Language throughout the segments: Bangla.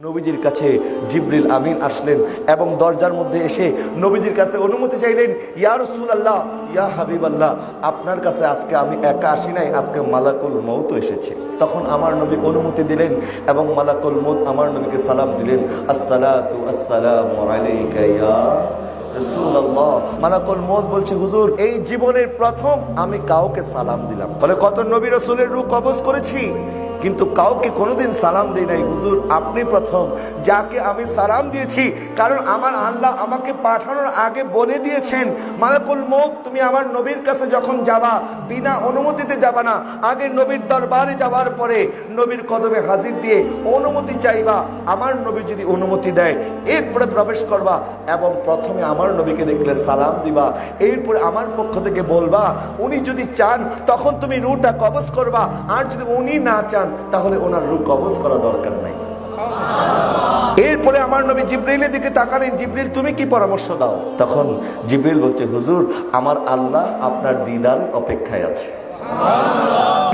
নবীজির কাছে জিবরিল আমিন আসলেন এবং দরজার মধ্যে এসে নবীজির কাছে অনুমতি চাইলেন, ইয়া রাসূলুল্লাহ, ইয়া হাবিবাল্লাহ, আপনার কাছে আজকে আমি একা আসি নাই, আজকে মালাকুল মউত এসেছে। তখন আমার নবী অনুমতি দিলেন এবং মালাকুল মউত আমার নবীকে সালাম দিলেন, আসসালাতু আসসালামু আলাইকা ইয়া রাসূলুল্লাহ। মালাকুল মউত বলছে, হুজুর, এই জীবনের প্রথম আমি কাউকে সালাম দিলাম। বলে, কত নবী রাসূলের রূহ কবজ করেছি কিন্তু কাউকে কোনোদিন সালাম দেই নাই। হুজুর, আপনি প্রথম যাকে আমি সালাম দিয়েছি, কারণ আমার আল্লাহ আমাকে পাঠানোর আগে বলে দিয়েছেন, মালাকুল মউত তুমি আমার নবীর কাছে যখন যাবা বিনা অনুমতিতে যাবা না, আগে নবীর দরবারে যাওয়ার পরে নবীর কদমে হাজির দিয়ে অনুমতি চাইবা। আমার নবী যদি অনুমতি দেয় এরপরে প্রবেশ করবা এবং প্রথমে আমার নবীকে দেখলে সালাম দিবা, এরপরে আমার পক্ষ থেকে বলবা উনি যদি চান তখন তুমি রূহটা কবজ করবা, আর যদি উনি না চান তাহলে ওনার রূহ কবজ করা দরকার নাই। এরপরে আমার নবী জিবরিলের দিকে তাকালেন, জিবরিল তুমি কি পরামর্শ দাও? তখন জিবরিল বলছে, হুজুর, আমার আল্লাহ আপনার দিদার অপেক্ষায় আছে।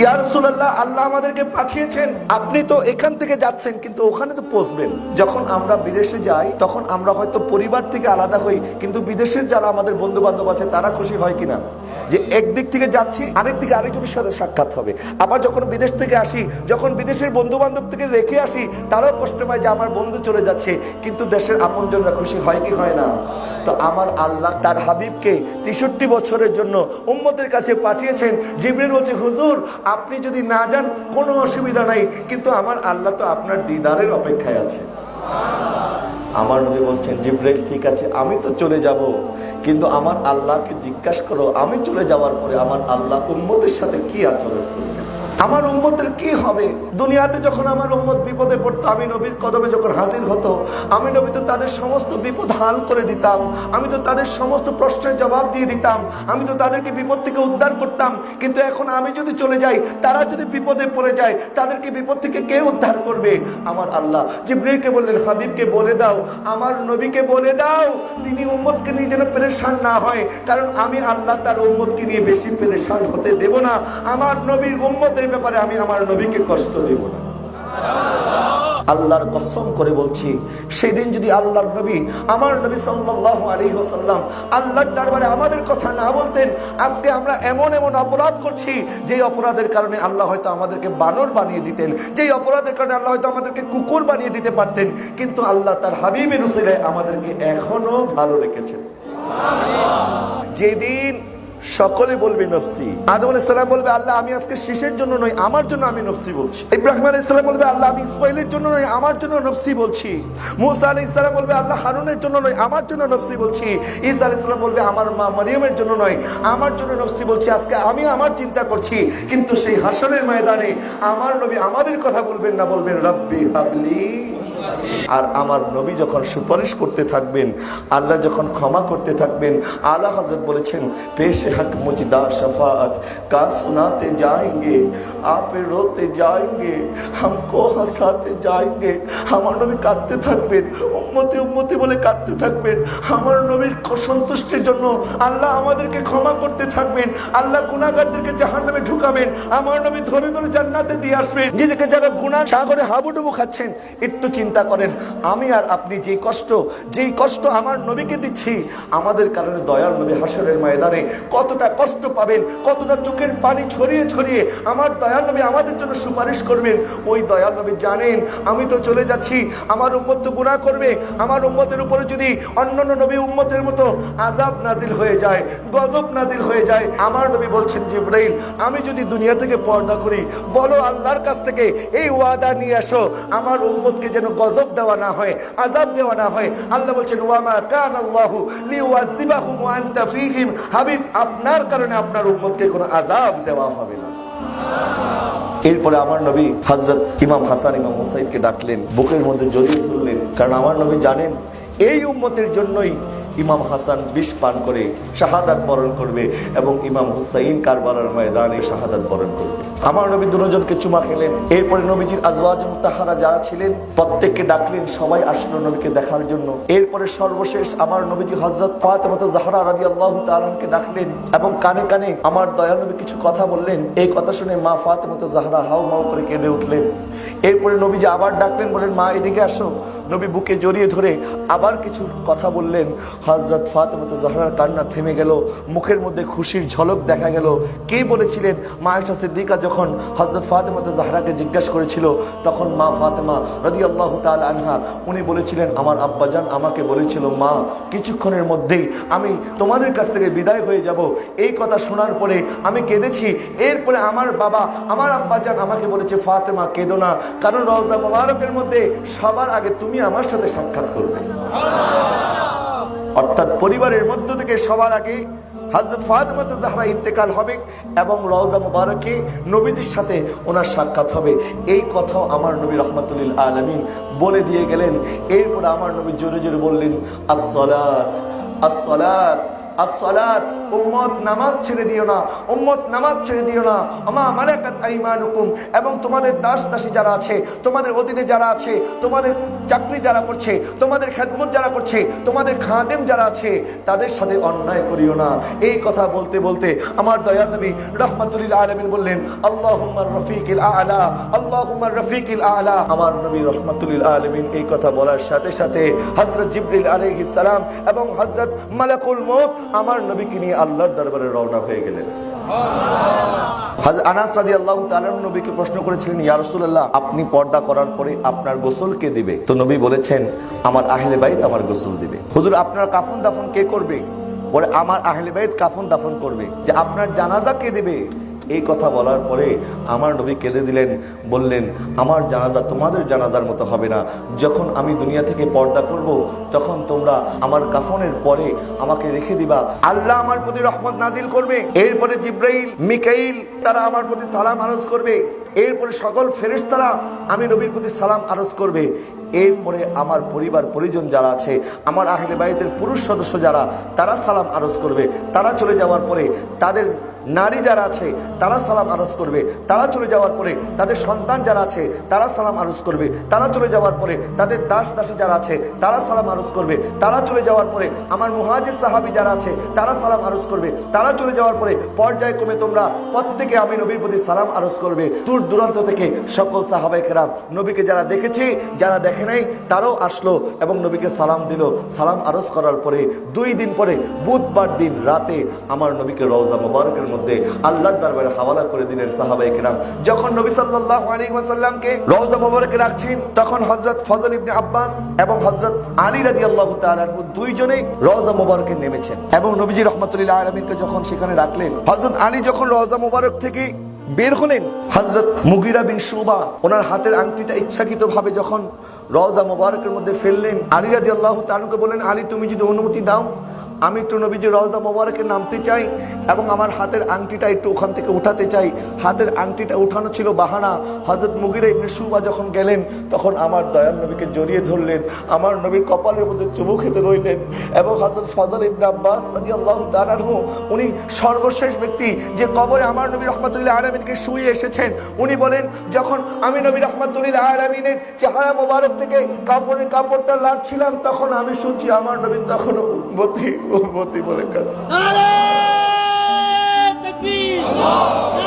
ইয়া রাসূলুল্লাহ, আল্লাহ আমাদেরকে পাঠিয়েছেন, আপনি তো এখান থেকে যাচ্ছেন কিন্তু ওখানে তো পৌঁছবেন। যখন আমরা বিদেশে যাই তখন আমরা হয়তো পরিবার থেকে আলাদা হই, কিন্তু বিদেশের যারা আমাদের বন্ধু বান্ধব আছে তারা খুশি হয় কিনা যে একদিক থেকে যাচ্ছি আরেক দিকে আরেকজনের সাথে সাক্ষাৎ হবে। আবার যখন বিদেশ থেকে আসি, যখন বিদেশের বন্ধু বান্ধব থেকে রেখে আসি, তারাও কষ্ট পায় যে আমার বন্ধু চলে যাচ্ছে, কিন্তু দেশের আপনজনরা খুশি হয় কি হয় না? তো আমার আল্লাহ তার হাবিবকে 63 বছরের জন্য উম্মতের কাছে পাঠিয়েছেন। জিবরিল বলছে, হুজুর, আপনি যদি না যান কোনো অসুবিধা নাই, কিন্তু আমার আল্লাহ তো আপনার দিদারের অপেক্ষায় আছে। আমার নবী বলছেন, জিবরিল ঠিক আছে, আমি তো চলে যাব, কিন্তু আমার আল্লাহকে জিজ্ঞাসা করো আমি চলে যাওয়ার পরে আমার আল্লাহ উম্মতের সাথে কি আচরণ করবে, আমার উম্মতের কি হবে। দুনিয়াতে যখন আমার উম্মত বিপদে পড়তো, আমি নবীর কদমে যখন হাজির হতো, আমি নবী তো তাদের সমস্ত বিপদ হাল করে দিতাম, আমি তো তাদের সমস্ত প্রশ্নের জবাব দিয়ে দিতাম, আমি তো তাদেরকে বিপদ থেকে উদ্ধার করতাম। কিন্তু এখন আমি যদি চলে যাই, তারা যদি বিপদে পড়ে যায়, তাদেরকে বিপদ থেকে কে উদ্ধার করবে? আমার আল্লাহ জিবরিলকে বললেন, হাবিবকে বলে দাও, আমার নবীকে বলে দাও, তিনি উম্মতকে নিয়ে যেন পেরেশান না হয়, কারণ আমি আল্লাহ তার উম্মতকে নিয়ে বেশি পেরেশান হতে দেব না। আমার নবীর উম্মতের ব্যাপারে আমি আমার নবীকে কষ্ট দেব না। আল্লাহর কসম করে বলছি, সেদিন যদি আল্লাহর নবী, আমার নবী সাল্লাল্লাহু আলাইহি ওয়াসাল্লাম আল্লাহর দরবারে আমাদের কথা না বলতেন, আজকে আমরা এমন এমন অপরাধ করছি যেই অপরাধের কারণে আল্লাহ হয়তো আমাদেরকে বানর বানিয়ে দিতেন, যেই অপরাধের কারণে আল্লাহ হয়তো আমাদেরকে কুকুর বানিয়ে দিতে পারতেন, কিন্তু আল্লাহ তার হাবিবের উসিলায় আমাদেরকে এখনো ভালো রেখেছেন। যেদিন সকলে বলবে নফসি, আদম আলাইহিস সালাম বলবে, আল্লাহ আমি আজকে শীষের জন্য নয়, আমার জন্য আমি নফসি বলছি। ইব্রাহিম আলাইহিস সালাম বলবে, আল্লাহ আমি ইসমাইলের জন্য নয়, আমার জন্য নফসি বলছি। মুসা আলাইহিস সালাম বলবে, আল্লাহ হারুনের জন্য নয়, আমার জন্য নফসি বলছি। ঈসা আলাইহিস সালাম বলবে, আমার মা মারিয়ামের জন্য নয়, আমার জন্য নফসি বলছি। আজকে আমি আমার চিন্তা করছি, কিন্তু সেই হাসরের ময়দানে আমার নবী আমাদের কথা বলবেন না, বলবেন রব্বি হাবলি। আর আমার নবী যখন সুপারিশ করতে থাকবেন, আল্লাহ যখন ক্ষমা করতে থাকবেন, আলা হযরত বলেছেন, পেশে হক মুজদা শফাআত কা সুনাতে যাएंगे, आप रोते जाएंगे, हमको हंसाते जाएंगे। আমার নবী কাঁদতে থাকবেন, উম্মতে উম্মতে বলে কাঁদতে থাকবেন। আমার নবীর সন্তুষ্টির জন্য আল্লাহ আমাদেরকে ক্ষমা করতে থাকবেন, আল্লাহ গুনাহগারদেরকে জাহান্নামে ঢুকাবেন, আমার নবী ধরে ধরে জান্নাতে দিয়ে আসবেন। নিজেকে যারা গুনাহ সাগরে হাবুডুবু খাচ্ছেন, একটু চিন্তা করেন, আমি আর আপনি যেই কষ্ট আমার নবীকে দিচ্ছি, আমাদের কারণে দয়াল নবী হাসরের ময়দানে কতটা কষ্ট পাবেন, কতটা চোখের পানি ছড়িয়ে ছড়িয়ে আমার দয়াল নবী আমাদের জন্য সুপারিশ করবেন। ওই দয়াল নবী জানেন আমি তো চলে যাচ্ছি, আমার উম্মত তো গুনাহ করবে, আমার উম্মতের উপরে যদি অন্যান্য নবী উম্মতের মতো আযাব নাজিল হয়ে যায়, গজব নাজিল হয়ে যায়, আমার নবী বলছেন, জিবরাইল আমি যদি দুনিয়া থেকে পর্দা করি, বলো আল্লাহর কাছ থেকে এই ওয়াদা নিয়ে আসো, আমার উম্মতকে যেন গজব দেওয়া না হয়, আযাব দেওয়া না হয়। আল্লাহ বলছেন, ওয়া মা কানাল্লাহু লিউআযিবাহুম ওয়া আনতা ফীহিম, হাবিব আপনার কারণে আপনার উম্মতকে কোনো আযাব দেওয়া হবে না। এরপরে আমার নবী হযরত ইমাম হাসান ইমাম হুসাইনকে ডাকলেন, বুকের মধ্যে জড়িয়ে ধরলেন, কারণ আমার নবী জানেন এই উম্মতের জন্যই ইমাম হাসান বিষ পান করে শাহাদাত বরণ করবে এবং ইমাম হুসাইন কারবালার ময়দানে শাহাদাত বরণ করবে। আমার নবী দুজনকে চুমা খেলেন। এরপরে নবীজির আজওয়াজ মুতাহারা যারা ছিলেন প্রত্যেককে ডাকলেন, সবাই আসলো নবীকে দেখার জন্য। এরপরে সর্বশেষ আমার নবীজি হযরত ফাতেমা জাহরা রাদিয়াল্লাহু তাআলা আনহাকে ডাকলেন এবং কানে কানে আমার দয়াল নবী কিছু কথা বললেন। এই কথা শুনে মা ফাতেমা জাহরা হাউ মাউ করে কেঁদে উঠলেন। এরপরে নবীজি আবার ডাকলেন, বলেন মা এদিকে আসো। নবী বুকে জড়িয়ে ধরে আবার কিছু কথা বললেন। হযরত ফাতেমা জাহরার কান্না থেমে গেল, মুখের মধ্যে খুশির ঝলক দেখা গেল। কে বলেছিলেন? মা আয়েশা সিদ্দিকা যখন হযরত ফাতেমা জাহরাকে জিজ্ঞাসা করেছিল, তখন মা ফাতেমা রাদিয়াল্লাহু তাআলা আনহা উনি বলেছিলেন, আমার আব্বাজান আমাকে বলেছিল, মা কিছুক্ষণের মধ্যেই আমি তোমাদের কাছ থেকে বিদায় হয়ে যাব। এই কথা শোনার পরে আমি কেঁদেছি। এরপরে আমার বাবা, আমার আব্বাজান আমাকে বলেছে, ফাতেমা কেঁদো না, কারণ রওজা মুবারকের মধ্যে সবার আগে তুমি আমার সাথে সাক্ষাৎ করবে। অর্থাৎ পরিবারের মধ্য থেকে সবার আগে হযরত ফাতেমা জাহরা ইন্তেকাল হবে এবং রওজা মুবারকে নবীজির সাথে ওনার সাক্ষাৎ হবে। এই কথাও আমার নবী রাহমাতুল লিল আলামিন বলে দিয়ে গেলেন। এরপর আমার নবী জোরে জোরে বললেন, আসসালাত আসসালাত আসসালাত, উম্মত নামাজ ছেড়ে দিও না, উম্মত নামাজ ছেড়ে দিও না। আমা মালাকাত আইমানুকুম, এবং তোমাদের দাস দাসী যারা আছে, তোমাদের অধীনে যারা আছে, তোমাদের চাকরি যারা করছে, তোমাদের খেদমত যারা করছে, তোমাদের খাদেম যারা আছে, তাদের সাথে অন্যায় করিও না। এই কথা বলতে বলতে আমার দয়াল নবী রাহমাতুল লিল আলামিন বললেন, আল্লাহুম্মা রফিকিল আ'লা, আল্লাহুম্মা রফিকিল আ'লা। আমার নবী রাহমাতুল লিল আলামিন এই কথা বলার সাথে সাথে হযরত জিবরিল আলাইহিস সালাম এবং হযরত মালাকুল মউত আমার নবীকে নিয়ে আল্লাহর দরবারে রওনা হয়ে গেলেন। হযরত আনাস রাদিয়াল্লাহু তাআলা নবীকে প্রশ্ন করেছিলেন, ইয়া রাসূলুল্লাহ, আপনি পর্দা করার পরে আপনার গোসল কে দিবে? তো নবী বলেছেন, আমার আহলে বাইত আমার গোসল দিবে। হুজুর, আপনার কাফন দাফন কে করবে? বলে, আমার আহলে বাইত কাফন দাফন করবে। যে আপনার জানাজা কে দিবে? এই কথা বলার পরে আমার নবী কেঁদে দিলেন, বললেন, আমার জানাজা তোমাদের জানাজার মতো হবে না। যখন আমি দুনিয়া থেকে পর্দা করব, তখন তোমরা আমার কাফনের পরে আমাকে রেখে দিবা। আল্লাহ আমার প্রতি রহমত নাজিল করবে। এরপরে জিব্রাইল, মিকাইল তারা আমার প্রতি সালাম আরজ করবে। এরপরে সকল ফেরেশতারা আমি নবীর প্রতি সালাম আরজ করবে। এরপরে আমার পরিবার পরিজন যারা আছে, আমার আহলে বাইতের পুরুষ সদস্য যারা, তারা সালাম আরজ করবে। তারা চলে যাওয়ার পরে তাদের নারী যারা আছে তারা সালাম আরজ করবে। তারা চলে যাওয়ার পরে তাদের সন্তান যারা আছে তারা সালাম আরজ করবে। তারা চলে যাওয়ার পরে তাদের দাস দাসী যারা আছে তারা সালাম আরজ করবে। তারা চলে যাওয়ার পরে আমার মুহাজির সাহাবী যারা আছে তারা সালাম আরজ করবে। তারা চলে যাওয়ার পরে পর্যায়ক্রমে তোমরা প্রত্যেকে আমি নবীর প্রতি সালাম আরজ করবে। দূর দূরান্ত থেকে সকল সাহাবায়ে কেরাম নবীকে যারা দেখেছে, যারা দেখে নাই, তারাও আসলো এবং নবীকে সালাম দিল। সালাম আরজ করার পরে 2 দিন পরে বুধবার দিন রাতে আমার নবীকে রওজা মুবারকের মধ্যে আল্লাহর দরবারে হাওয়ালা করে দিলেন সাহাবায়ে কেরাম। যখন নবী সাল্লাল্লাহু আলাইহি ওয়াসাল্লামকে রওজা মুবারকে রাখছেন, তখন হযরত ফজল ইবনে আব্বাস এবং হযরত আলী রাদিয়াল্লাহু তাআলা আনহু দুইজনেই রওজা মুবারকে নেমেছেন এবং নবীজি রাহমাতুল্লিল আলামিনকে যখন সেখানে রাখলেন, হযরত আলী যখন রওজা মুবারক থেকে বের হলেন, হযরত মুগিরা বিন শুবা ওনার হাতের আংটিটা ইচ্ছাকৃতভাবে যখন রওজা মুবারকের মধ্যে ফেললেন, আলী রাদিয়াল্লাহু তাআলাকে বললেন, আলী তুমি যদি অনুমতি দাও, আমি একটু নবীজি রওজা মুবারকে নামতে চাই এবং আমার হাতের আংটিটা একটু ওখান থেকে উঠাতে চাই। হাতের আংটিটা উঠানো ছিল বাহানা। হযরত মুগিরা ইবনে শুবা যখন গেলেন, তখন আমার দয়াল নবীকে জড়িয়ে ধরলেন, আমার নবীর কপালের মধ্যে চুমু খেতে রইলেন। এবং হযরত ফজল ইবনে আব্বাস রাদিয়াল্লাহু তাআলা আনহু উনি সর্বশেষ ব্যক্তি যে কবরে আমার নবী রাহমাতুল্লিল আলামিনকে শুয়ে এসেছেন। উনি বলেন, যখন আমি নবী রাহমাতুল্লিল আলামিনের চেহারা মোবারক থেকে কাপড়ের কাপড়টা লাড়ছিলাম, তখন আমি শুনছি আমার নবী তখনও উম্মতি উম্মতি বলে কাঁদছে। নারে তাকবীর, আল্লাহু